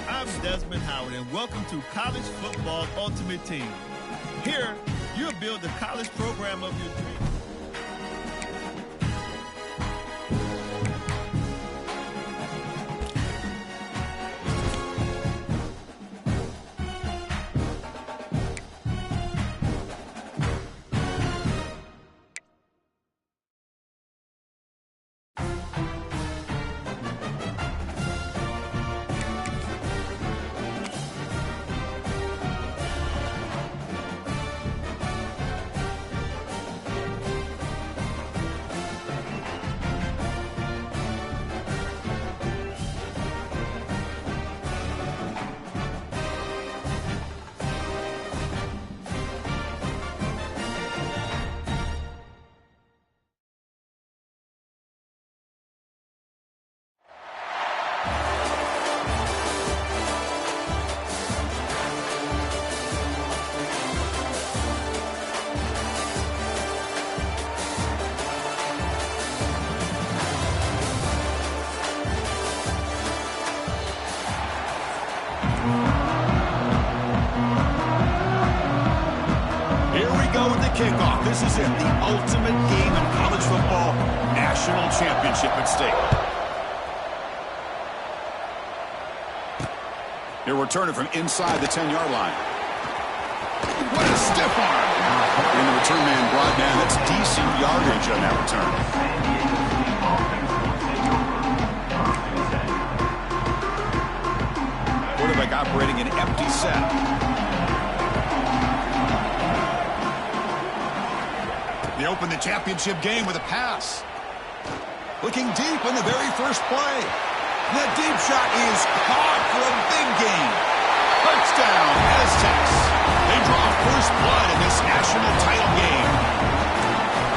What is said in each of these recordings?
I'm Desmond Howard, and welcome to College Football Ultimate Team. Here, you'll build the college program of your dreams. Kickoff. This is it, the ultimate game in college football, national championship at stake. They're returning from inside the 10-yard line. What a stiff arm! And the return man brought down. That's decent yardage on that return. Quarterback operating an empty set. They open the championship game with a pass. Looking deep on the very first play. The deep shot is caught for a big gain. Touchdown, Aztecs. They draw first blood in this national title game.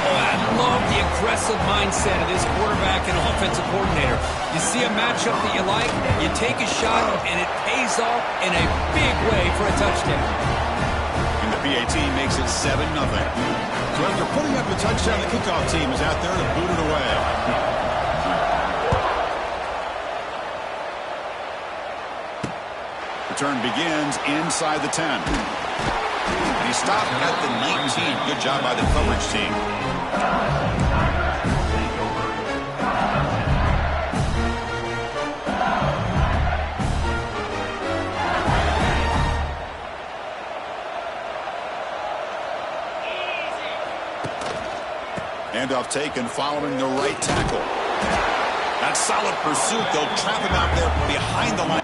Oh, I love the aggressive mindset of this quarterback and offensive coordinator. You see a matchup that you like, you take a shot, and it pays off in a big way for a touchdown. And the PAT makes it 7-0. So after putting up a touchdown, the kickoff team is out there to boot it away. Return begins inside the 10. And he stopped at the 19. Good job by the coverage team. Handoff taken following the right tackle. That's solid pursuit. They'll trap him out there behind the line.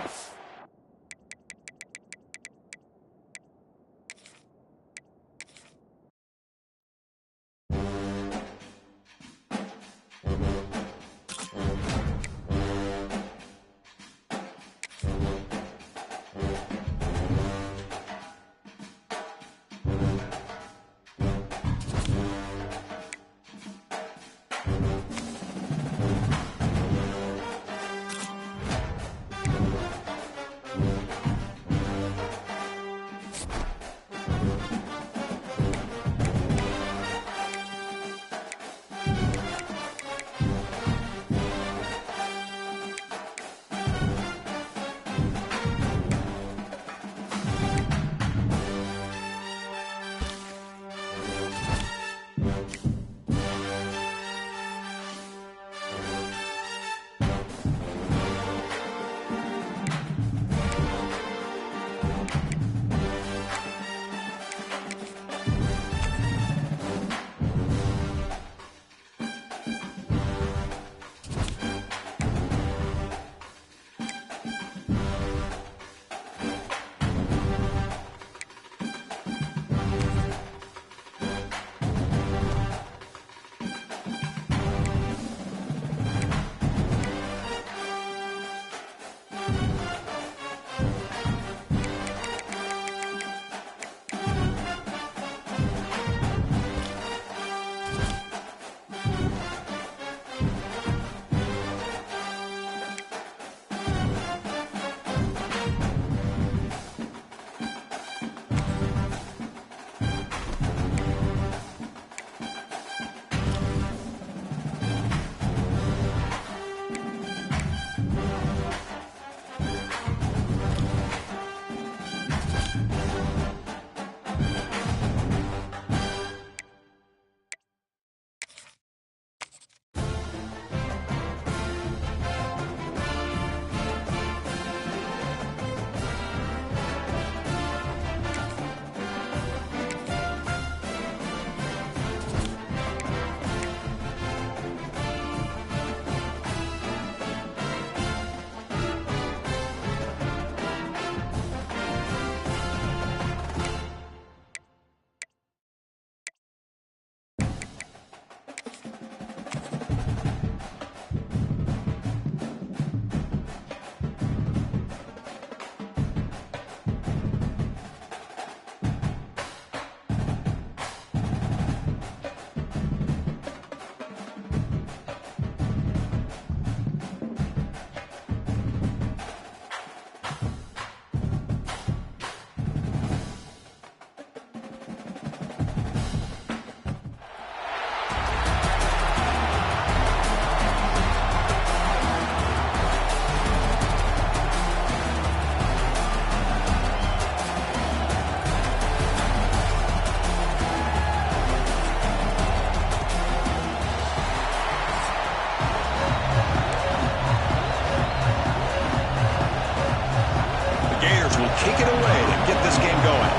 kick it away to get this game going.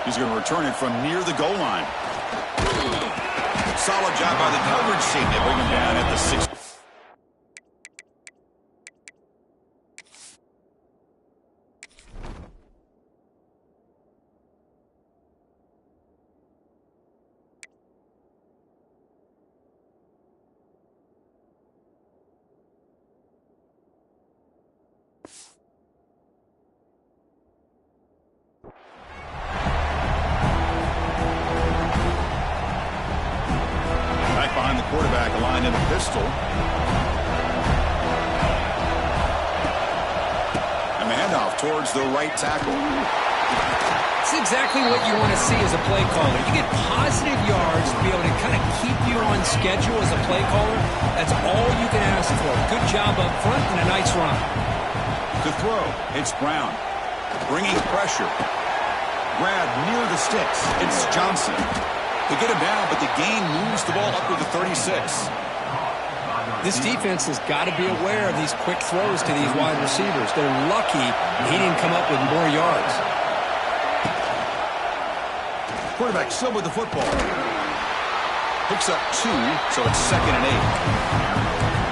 He's going to return it from near the goal line. Solid job by the coverage team. They bring him down at the 6. Behind the quarterback, aligned in a pistol. And the handoff towards the right tackle. It's exactly what you want to see as a play caller. You get positive yards to be able to kind of keep you on schedule as a play caller. That's all you can ask for. Good job up front and a nice run. To throw, it's Brown. Bringing pressure. Grab near the sticks. It's Johnson. They get him down, but the gain moves the ball up to the 36. This defense has got to be aware of these quick throws to these wide receivers. They're lucky he didn't come up with more yards. Quarterback still with the football. Picks up 2, so it's 2nd and 8.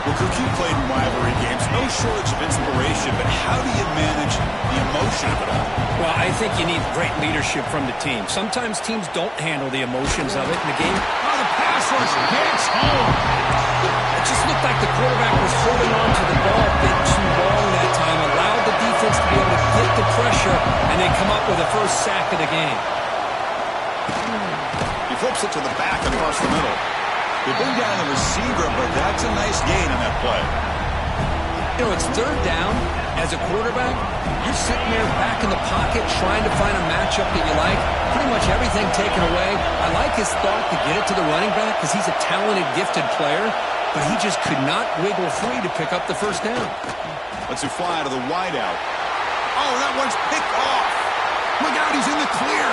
Well, Cook, you played in rivalry games. No shortage of inspiration, but how do you manage the emotion of it all? Well, I think you need great leadership from the team. Sometimes teams don't handle the emotions of it in the game. Oh, the pass rush hits home. It just looked like the quarterback was holding on to the ball a bit too long that time, allowed the defense to be able to get the pressure, and then come up with the first sack of the game. He flips it to the back across the middle. They bring down the receiver, but that's a nice gain on that play. You know, it's 3rd down. As a quarterback, you're sitting there back in the pocket trying to find a matchup that you like. Pretty much everything taken away. I like his thought to get it to the running back because he's a talented, gifted player, but he just could not wiggle free to pick up the first down. Let's it fly to the wideout. Oh, that one's picked off. Look out, he's in the clear.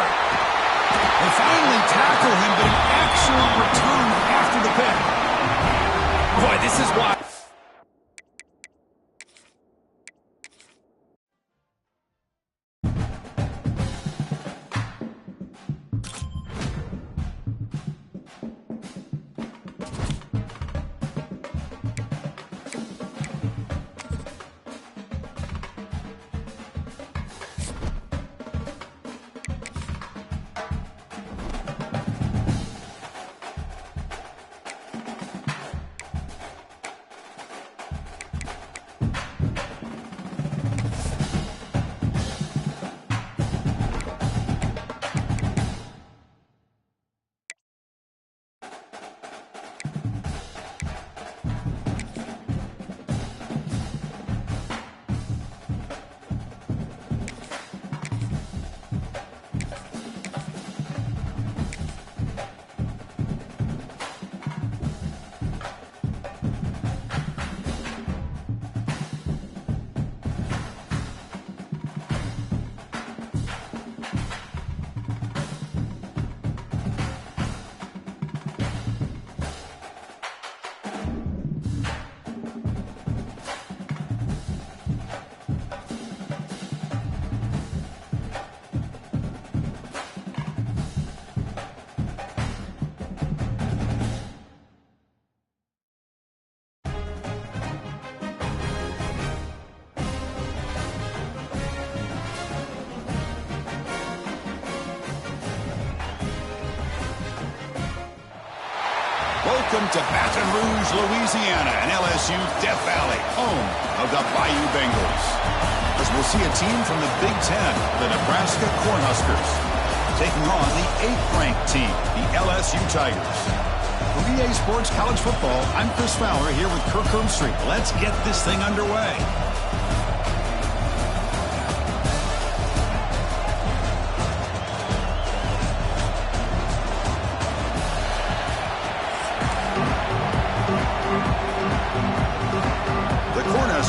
They finally tackle him, but an excellent return after the pick. Boy, this is why. Welcome to Baton Rouge, Louisiana, and LSU Death Valley, home of the Bayou Bengals. As we'll see a team from the Big Ten, the Nebraska Cornhuskers, taking on the 8th-ranked team, the LSU Tigers. For EA Sports College Football, I'm Chris Fowler here with Kirk Herbstreit. Let's get this thing underway.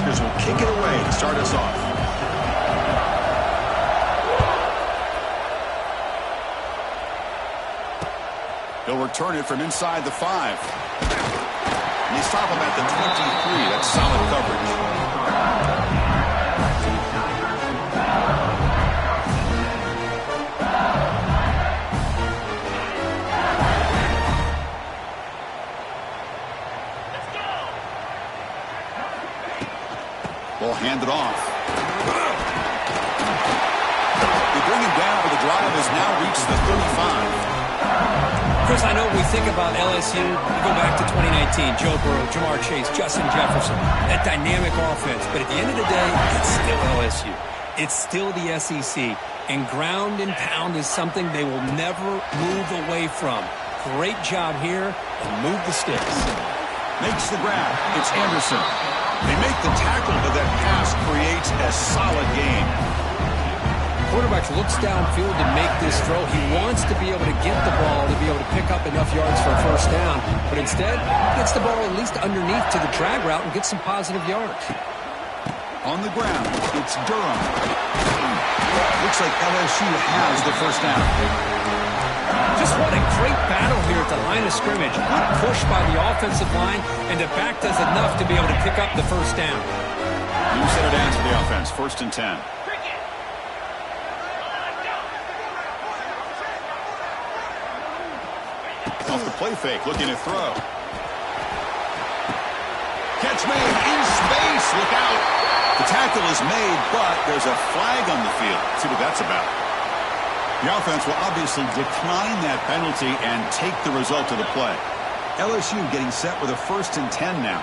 Will kick it away to start us off. He'll return it from inside the 5. And he stop him at the 23. That's solid coverage. Ball handed off. They bring him down, but the drive has now reached the 35. Chris, I know we think about LSU, we go back to 2019, Joe Burrow, Jamar Chase, Justin Jefferson, that dynamic offense. But at the end of the day, it's still LSU. It's still the SEC. And ground and pound is something they will never move away from. Great job here, and move the sticks. Makes the grab. It's Anderson. They make the tackle, but that pass creates a solid gain. Quarterback looks downfield to make this throw. He wants to be able to get the ball to be able to pick up enough yards for a first down, but instead gets the ball at least underneath to the drag route and gets some positive yards. On the ground, it's Durham. Looks like LSU has the first down. Just what a great battle here at the line of scrimmage. Good push by the offensive line, and the back does enough to be able to pick up the first down. New set of downs for the offense. 1st and 10. Off the play fake, looking to throw. Catch made in space. Look out. The tackle is made, but there's a flag on the field. Let's see what that's about. The offense will obviously decline that penalty and take the result of the play. LSU getting set with a 1st and 10 now.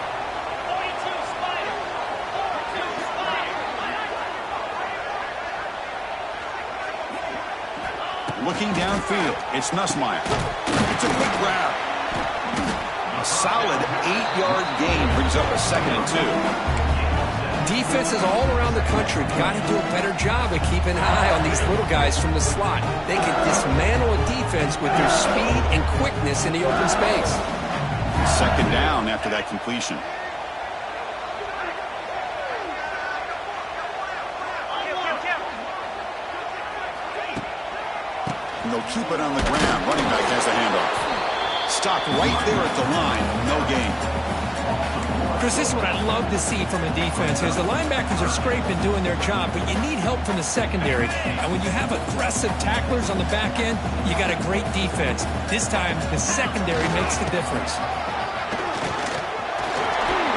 Looking downfield, it's Nussmeier. It's a quick grab. A solid 8-yard gain brings up a 2nd and 2. Defenses all around the country got to do a better job of keeping an eye on these little guys from the slot. They can dismantle a defense with their speed and quickness in the open space. 2nd down after that completion. And they'll keep it on the ground. Running back has the handoff. Stopped right there at the line. No gain. Chris, this is what I love to see from a defense is the linebackers are scraping, doing their job, but you need help from the secondary. And when you have aggressive tacklers on the back end, you got a great defense. This time, the secondary makes the difference.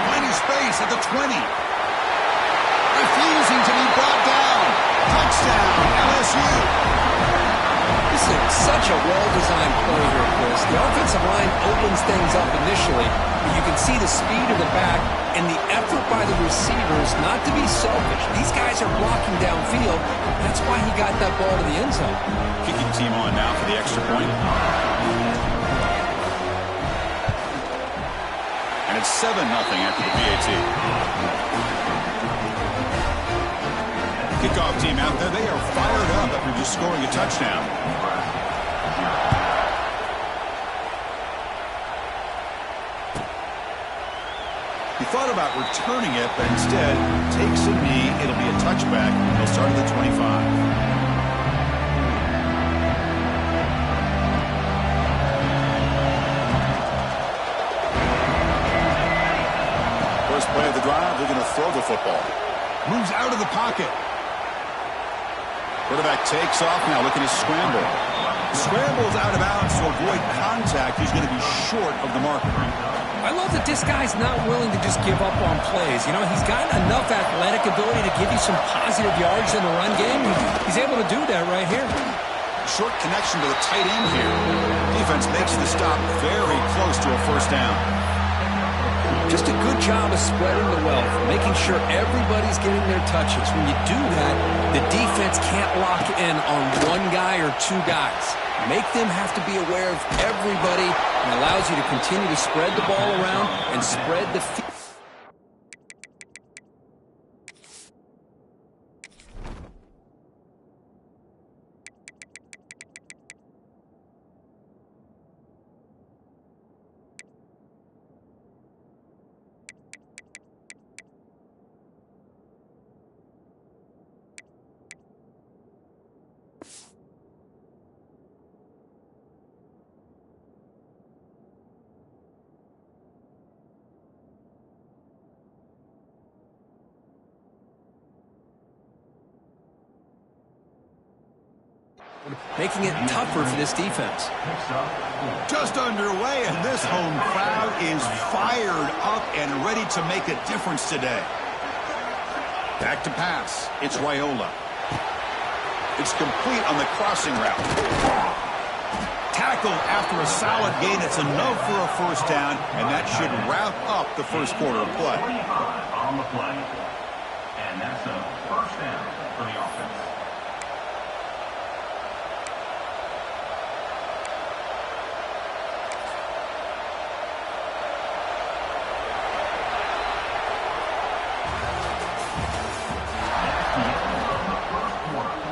Finding space at the 20. Refusing to be brought down. Touchdown, LSU. This is such a well-designed play here, Chris. The offensive line opens things up initially, but you can see the speed of the back and the effort by the receivers not to be selfish. These guys are blocking downfield. That's why he got that ball to the end zone. Kicking team on now for the extra point. And it's 7-0 after the PAT. Kickoff team out there. They are fired up after just scoring a touchdown. He thought about returning it, but instead takes a knee. It'll be a touchback. He'll start at the 25. First play of the drive, they're going to throw the football. Moves out of the pocket. Quarterback takes off now, looking to scramble. Scrambles out of bounds to avoid contact. He's going to be short of the marker. I love that this guy's not willing to just give up on plays. You know, he's got enough athletic ability to give you some positive yards in the run game. He's able to do that right here. Short connection to the tight end here. Defense makes the stop very close to a first down. Just a good job of spreading the wealth, making sure everybody's getting their touches. When you do that, the defense can't lock in on one guy or two guys. Make them have to be aware of everybody and allows you to continue to spread the ball around and spread the field. making it tougher for this defense. Just underway, and this home crowd is fired up and ready to make a difference today. Back to pass. It's Raiola. It's complete on the crossing route. Tackled after a solid gain. It's enough for a first down, and that should wrap up the first quarter of play. 25 on the play. And that's a first down for the offense.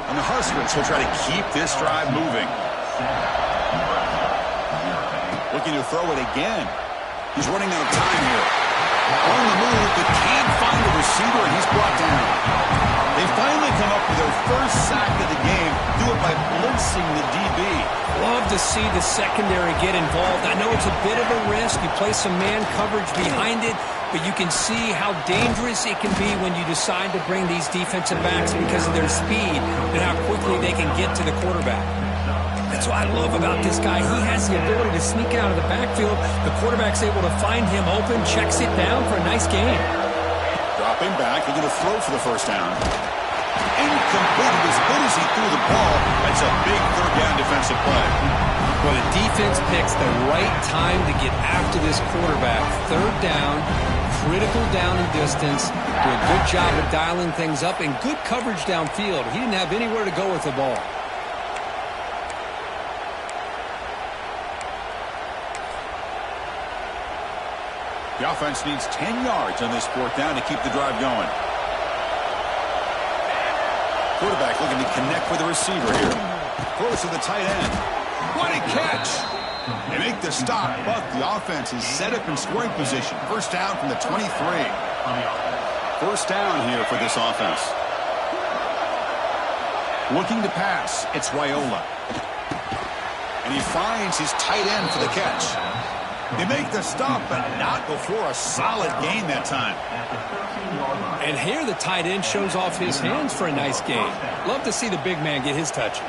And the Huskers will try to keep this drive moving. Looking to throw it again. He's running out of time here. On the move, but can't find the receiver, and he's brought down. They finally come up with their first sack of the game. Do it by blitzing the DB. Love to see the secondary get involved. I know it's a bit of a risk. You play some man coverage behind it, but you can see how dangerous it can be when you decide to bring these defensive backs because of their speed and how quickly they can get to the quarterback. That's what I love about this guy. He has the ability to sneak out of the backfield. The quarterback's able to find him open, checks it down for a nice gain. Dropping back, he's going to throw for the first down. Incomplete. As good as he threw the ball, that's a big third down defensive play. Well, the defense picks the right time to get after this quarterback. Third down, critical down and distance. Do a good job of dialing things up and good coverage downfield. He didn't have anywhere to go with the ball. The offense needs 10 yards on this fourth down to keep the drive going. Quarterback looking to connect with the receiver here. Close to the tight end. What a catch! They make the stop, but the offense is set up in scoring position. First down from the 23. First down here for this offense. Looking to pass, it's Raiola. And he finds his tight end for the catch. They make the stop, but not before a solid gain that time. And here the tight end shows off his hands for a nice gain. Love to see the big man get his touches.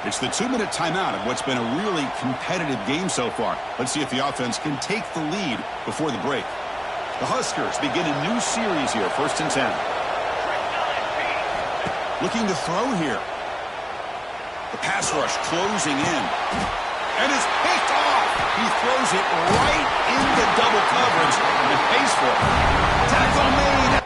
It's the 2-minute timeout of what's been a really competitive game so far. Let's see if the offense can take the lead before the break. The Huskers begin a new series here, 1st and 10. Looking to throw here. The pass rush closing in. And it's picked off. He throws it right into double coverage and pays for it. Tackle made